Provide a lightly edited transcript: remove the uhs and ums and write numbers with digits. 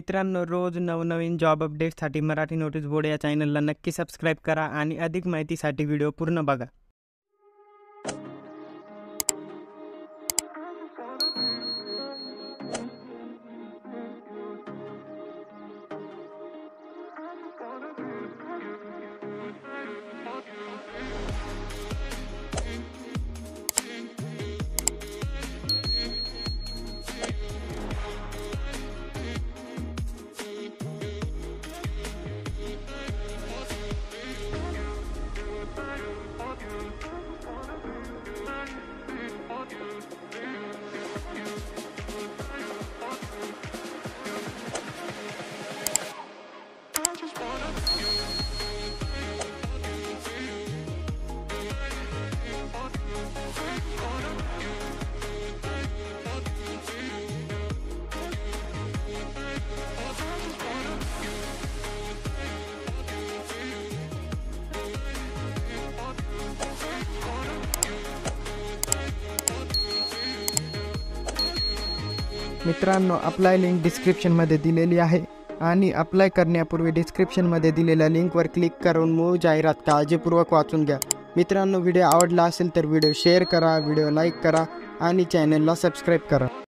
मित्रांनो, रोज नवनवीन job अपडेट्ससाठी Marathi notice board या चॅनलला नक्की सबस्क्राईब करा आणि अधिक माहितीसाठी व्हिडिओ पूर्ण बघा. मित्रांनो, अप्लाय लिंक डिस्क्रिप्शनमध्ये दिलेली आहे आणि अप्लाय करण्यापूर्वी डिस्क्रिप्शनमध्ये दिलेल्या लिंकवर क्लिक करून मूळ जाहिरात काळजीपूर्वक वाचून घ्या. मित्रांनो, व्हिडिओ आवडला असेल तर व्हिडिओ शेअर करा, व्हिडिओ लाईक करा आणि चॅनलला सबस्क्राईब करा.